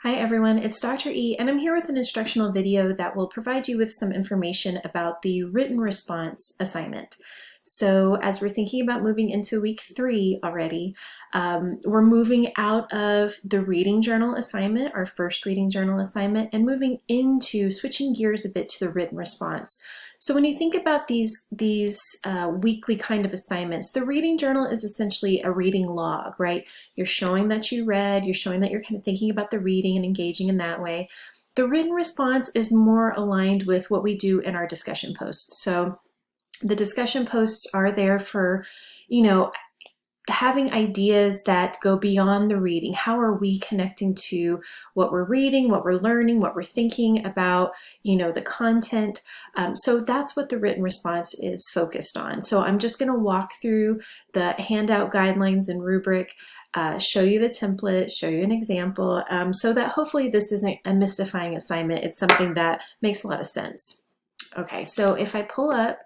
Hi everyone, it's Dr. E and I'm here with an instructional video that will provide you with some information about the written response assignment. So as we're thinking about moving into week 3 already, we're moving out of the reading journal assignment, our first reading journal assignment, and moving into switching gears a bit to the written response. So when you think about these weekly kind of assignments, the reading journal is essentially a reading log, right? You're showing that you read, you're showing that you're kind of thinking about the reading and engaging in that way. The written response is more aligned with what we do in our discussion posts. So the discussion posts are there for, having ideas that go beyond the reading. How are we connecting to what we're reading, what we're learning, what we're thinking about, the content. So that's what the written response is focused on. So I'm just going to walk through the handout guidelines and rubric, show you the template, show you an example, so that hopefully this isn't a mystifying assignment. It's something that makes a lot of sense. Okay, so if I pull up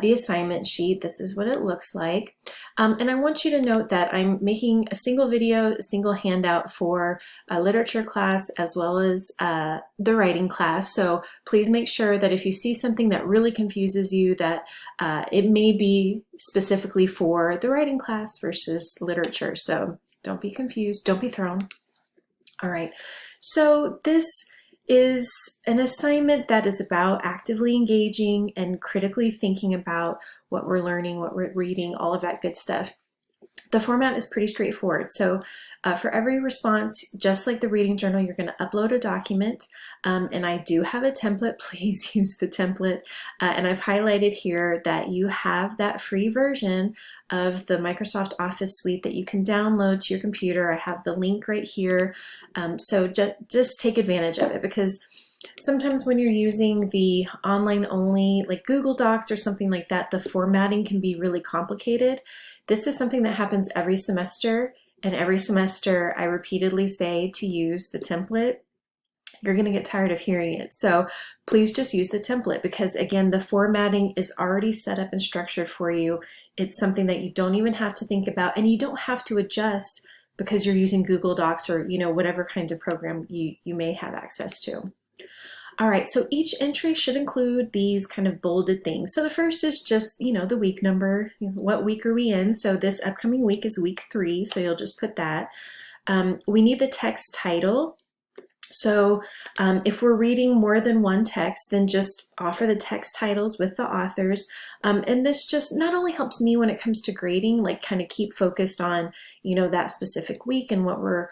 the assignment sheet, this is what it looks like. And I want you to note that I'm making a single video, a single handout for a literature class as well as the writing class. So please make sure that if you see something that really confuses you, that it may be specifically for the writing class versus literature. So don't be confused, don't be thrown. All right, so this is an assignment that is about actively engaging and critically thinking about what we're learning, what we're reading, all of that good stuff. The format is pretty straightforward. So for every response, just like the reading journal, you're going to upload a document. And I do have a template. Please use the template. And I've highlighted here that you have that free version of the Microsoft Office suite that you can download to your computer. I have the link right here. So just take advantage of it, because sometimes when you're using the online only, like Google Docs or something like that, the formatting can be really complicated. This is something that happens every semester, and every semester I repeatedly say to use the template. You're going to get tired of hearing it. So please just use the template, because again, the formatting is already set up and structured for you. It's something that you don't even have to think about, and you don't have to adjust because you're using Google Docs or whatever kind of program you may have access to. All right, so each entry should include these kind of bolded things. So the first is just, the week number. What week are we in? So this upcoming week is week 3, so you'll just put that. We need the text title. So if we're reading more than one text, then just offer the text titles with the authors. And this just not only helps me when it comes to grading, like kind of keep focused on, that specific week and what we're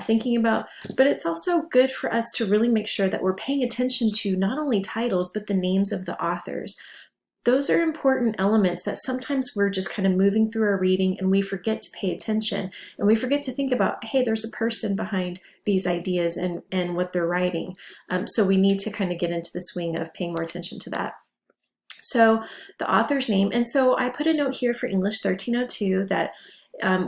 thinking about, but it's also good for us to really make sure that we're paying attention to not only titles, but the names of the authors. Those are important elements that sometimes we're just kind of moving through our reading and we forget to pay attention, and we forget to think about, hey, there's a person behind these ideas and what they're writing. So we need to kind of get into the swing of paying more attention to that. So the author's name, and so I put a note here for English 1302 that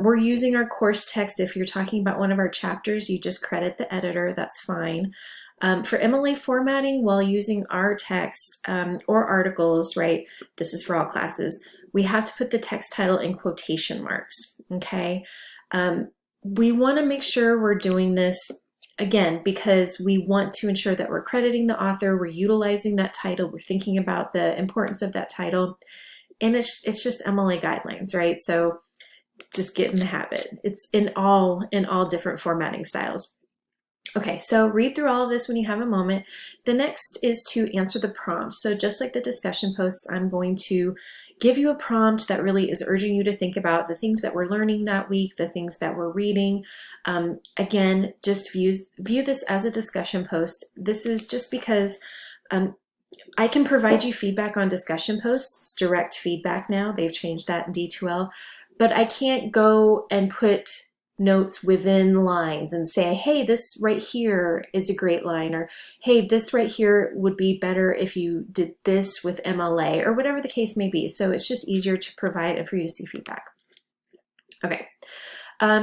we're using our course text. If you're talking about one of our chapters, you just credit the editor, that's fine. For MLA formatting, while using our text or articles, right, this is for all classes, we have to put the text title in quotation marks, okay? We want to make sure we're doing this, again, because we want to ensure that we're crediting the author, we're utilizing that title, we're thinking about the importance of that title, and it's just MLA guidelines, right? So just get in the habit. It's in all different formatting styles. Okay, so read through all of this when you have a moment. The next is to answer the prompt. So just like the discussion posts, I'm going to give you a prompt that really is urging you to think about the things that we're learning that week, the things that we're reading. Again, just view this as a discussion post. This is just because I can provide you feedback on discussion posts, direct feedback now. They've changed that in D2L. But I can't go and put notes within lines and say, hey, this right here is a great line, or hey, this right here would be better if you did this with MLA, or whatever the case may be. So it's just easier to provide and for you to see feedback. Okay.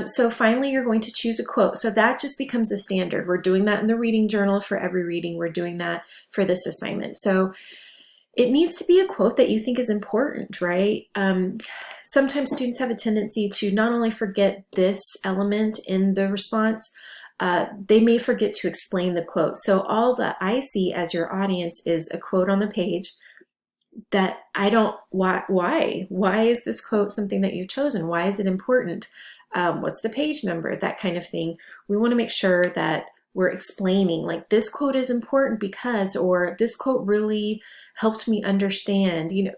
So finally, you're going to choose a quote. So that just becomes a standard. We're doing that in the reading journal for every reading. We're doing that for this assignment. So it needs to be a quote that you think is important, right? Sometimes students have a tendency to not only forget this element in the response, they may forget to explain the quote. So all that I see as your audience is a quote on the page that I don't, why is this quote something that you've chosen? Why is it important? What's the page number? That kind of thing. We want to make sure that we're explaining, like, this quote is important because, or this quote really helped me understand, you know,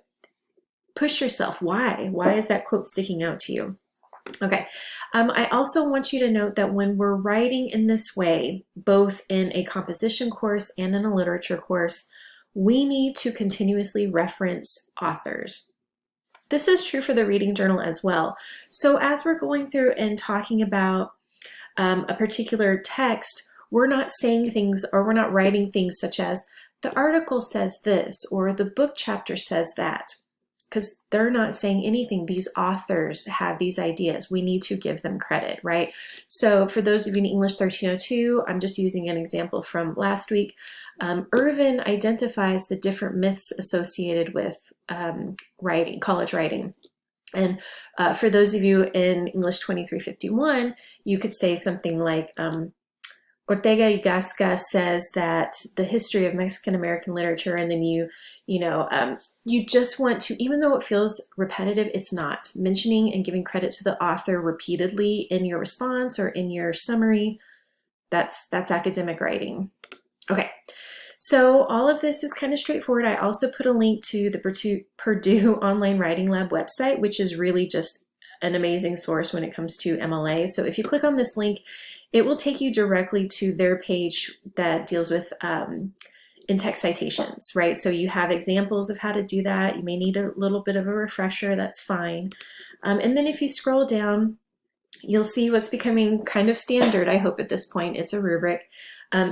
push yourself. Why is that quote sticking out to you? Okay. I also want you to note that when we're writing in this way, both in a composition course and in a literature course, we need to continuously reference authors. This is true for the reading journal as well. So as we're going through and talking about a particular text, we're not saying things, or we're not writing things such as, the article says this, or the book chapter says that, because they're not saying anything. These authors have these ideas. We need to give them credit, right? So for those of you in English 1302, I'm just using an example from last week. Irvin identifies the different myths associated with writing, college writing. And for those of you in English 2351, you could say something like, Ortega y Gasca says that the history of Mexican American literature, and then you just want to, even though it feels repetitive, it's not. Mentioning and giving credit to the author repeatedly in your response or in your summary, that's academic writing. Okay, so all of this is kind of straightforward. I also put a link to the Purdue Online Writing Lab website, which is really just an amazing source when it comes to MLA. So if you click on this link, it will take you directly to their page that deals with in-text citations, right? So you have examples of how to do that. You may need a little bit of a refresher, that's fine. And then if you scroll down, you'll see what's becoming kind of standard, I hope at this point. It's a rubric.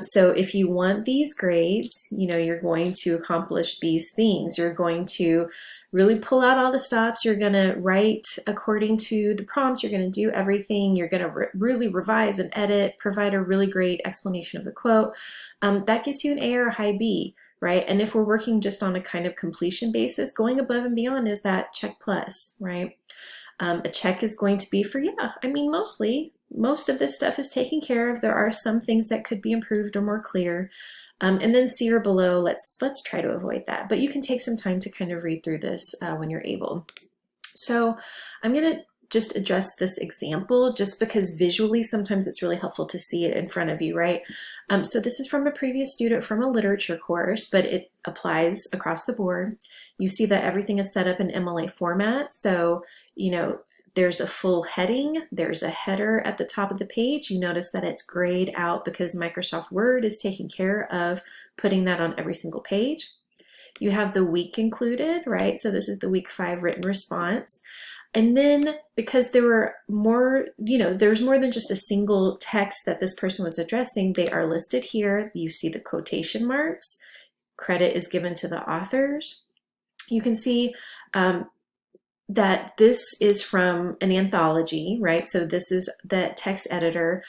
So if you want these grades, you know, you're going to accomplish these things. You're going to really pull out all the stops. You're going to write according to the prompts. You're going to do everything. You're going to really revise and edit, provide a really great explanation of the quote. That gets you an A or a high B, right? And if we're working just on a kind of completion basis, going above and beyond is that check plus, right? A check is going to be for, yeah, I mean, most of this stuff is taken care of. There are some things that could be improved or more clear. And then C or below, let's try to avoid that. But you can take some time to kind of read through this when you're able. So I'm going to just address this example just because visually sometimes it's really helpful to see it in front of you, right? So this is from a previous student from a literature course, but it applies across the board. You see that everything is set up in MLA format. So, you know, there's a full heading, there's a header at the top of the page. You notice that it's grayed out because Microsoft Word is taking care of putting that on every single page. You have the week included, right? So this is the week 5 written response. And then because there were more, you know, there's more than just a single text that this person was addressing, they are listed here. You see the quotation marks. Credit is given to the authors. You can see that this is from an anthology, right? So this is the text editor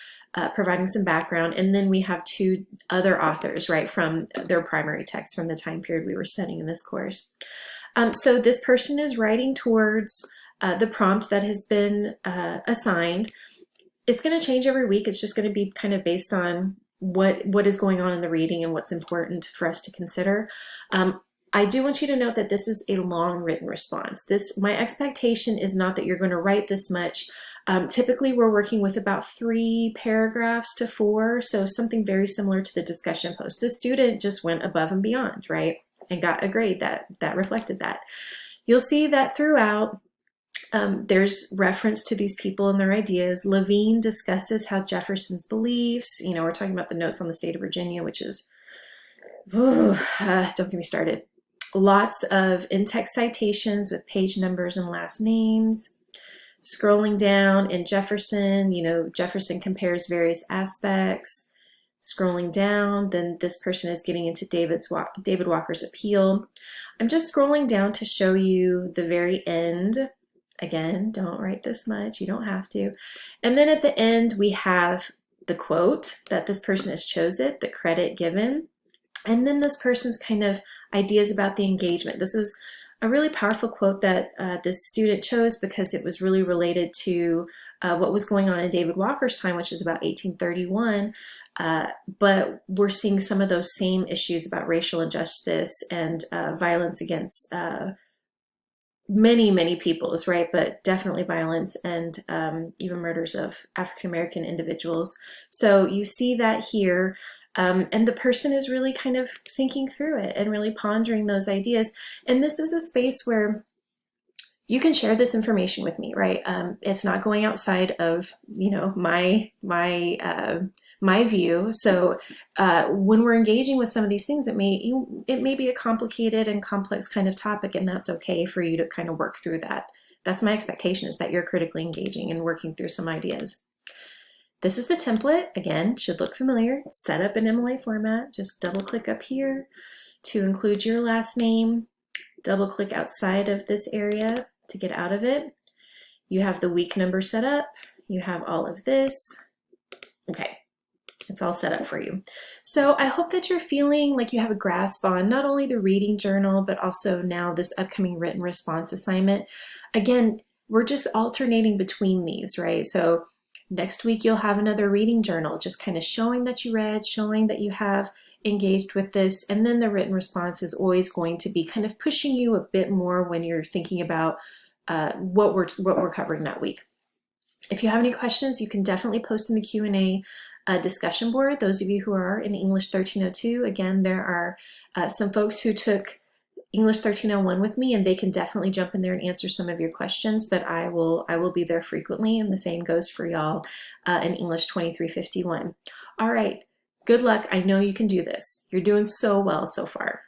providing some background. And then we have 2 other authors, right, from their primary text from the time period we were studying in this course. So this person is writing towards the prompt that has been assigned. It's going to change every week. It's just going to be kind of based on what is going on in the reading and what's important for us to consider. I do want you to note that this is a long written response. My expectation is not that you're going to write this much. Typically, we're working with about 3 paragraphs to 4, so something very similar to the discussion post. The student just went above and beyond, right, and got a grade that reflected that. You'll see that throughout, there's reference to these people and their ideas. Levine discusses how Jefferson's beliefs, you know, we're talking about the notes on the state of Virginia, which is, don't get me started. Lots of in-text citations with page numbers and last names. Scrolling down in Jefferson, you know, Jefferson compares various aspects. Scrolling down, then this person is getting into David Walker's appeal. I'm just scrolling down to show you the very end. Again, don't write this much, you don't have to. And then at the end, we have the quote that this person has chosen, the credit given. And then this person's kind of ideas about the engagement. This is a really powerful quote that this student chose because it was really related to what was going on in David Walker's time, which is about 1831. But we're seeing some of those same issues about racial injustice and violence against many peoples, right? But definitely violence and even murders of African American individuals. So you see that here. And the person is really kind of thinking through it and really pondering those ideas. And this is a space where you can share this information with me, right? It's not going outside of, you know, my view. So when we're engaging with some of these things, it may be a complicated and complex kind of topic, and that's okay for you to kind of work through that. That's my expectation, is that you're critically engaging and working through some ideas. This is the template. Again, should look familiar. It's set up in MLA format. Just double click up here to include your last name. Double click outside of this area to get out of it. You have the week number set up. You have all of this. Okay, it's all set up for you. So I hope that you're feeling like you have a grasp on not only the reading journal, but also now this upcoming written response assignment. Again, we're just alternating between these, right? So next week you'll have another reading journal, just kind of showing that you read, showing that you have engaged with this, and then the written response is always going to be kind of pushing you a bit more when you're thinking about what we're covering that week. If you have any questions, you can definitely post in the Q&A discussion board. Those of you who are in English 1302, again, there are some folks who took English 1301 with me, and they can definitely jump in there and answer some of your questions, but I will be there frequently, and the same goes for y'all in English 2351. All right, good luck. I know you can do this. You're doing so well so far.